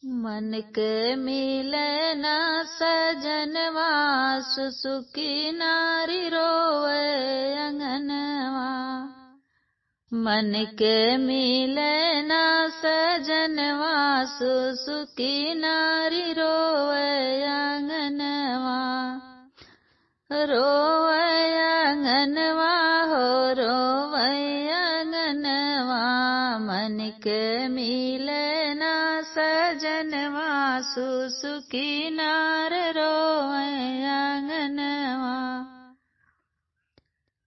मन के मिलना सजनवा सुसुकी नारी रोवे अंगनवा। मन के मिलना सजनवा सुसुकी नारी रोवे अंगनवा। रोवे अंगनवा हो रोवे अंगनवा। मन के मिलना सजनवा सुसुकी नार रोवे अंगनवा।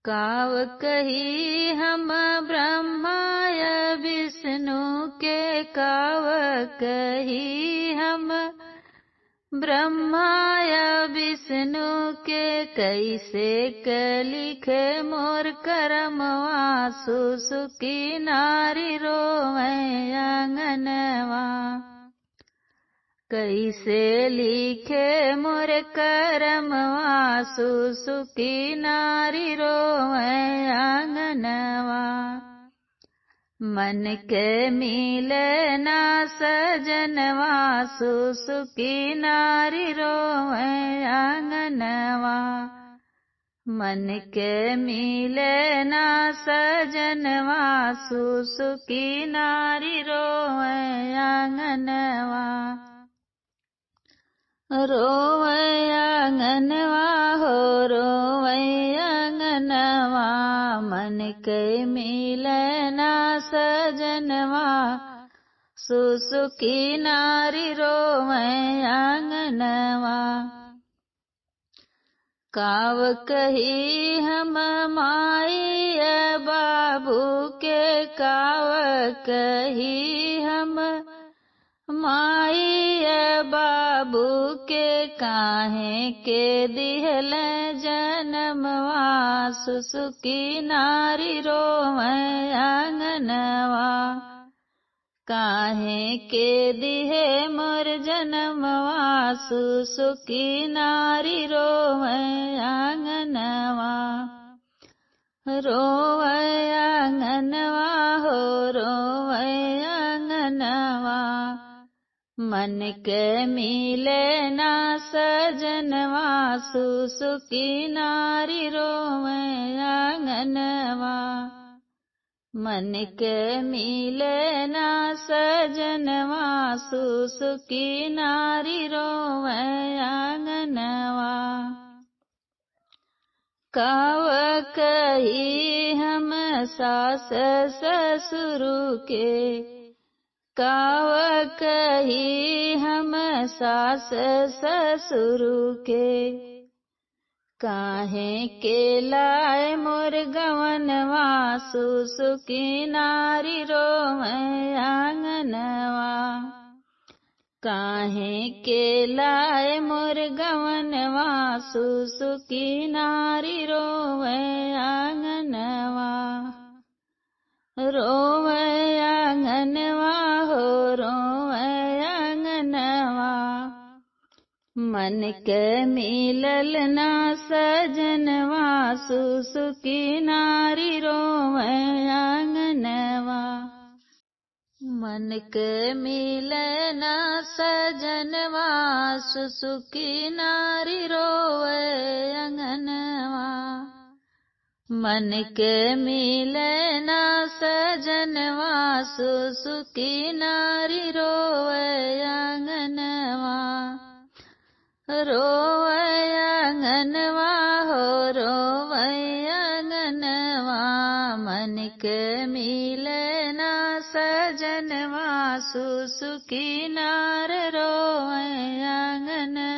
काव कही हम ब्रह्माय विष्णु के, काव कही हम ब्रह्माय विष्णु के। कैसे क लिखे मोर करमवा सुसुकी नारी रोवे अंगनवा। कैसे लिखे मोर करमवा सुसुकी नारी रोवे अंगनवा। मन के मिलना सजनवा सुसुकी नारी रोवे अंगनवा। मन के मिलना सजनवा सुसुकी नारी रोवे अंगनवा। रोवे अंगनवा हो रोवे अंगनवा। मन के मिलना सजनवा सुसुकी नारी रोवे अंगनवा। काव कही हम माई बाबू के, काव कही हम माई बाबू के। काहे के दिहल जनमवा सुसुकी नारी रोवे अंगनवा। काहे के दिहे मोर जनमवा सुसुकी नारी रोवे अंगनवा। रोवे अंगनवा हो रोवे अंगनवा। मन के मिलना सजनवा सुसुकी नारी रोवे अंगनवा। मन के मिलना सजनवा सुसुकी नारी रोवे अंगनवा। काव कही हम सास ससुर के, काव कही हम सास ससुर के। काहे के लाए मोर गवनवा सुसुकी नारी रोवे अंगनवा। काहे के लाए मोर गवनवा सुसुकी नारी रोवे अंगनवा। रोवे अंगनवा हो रोवे अंगनवा। मन के मिलल ना सजनवा सुसुकी नारी रोवे अंगनवा। मन के मिलना सजनवा सुसुकी नारी रोवे अंगनवा। मन के मिलना सजनवा सुसुकी नारी रोवे अंगनवा। रोवे अंगनवा हो रोवे अंगनवा। मन के मिलना सजनवा सुसुकी नार रोवे अंगनवा।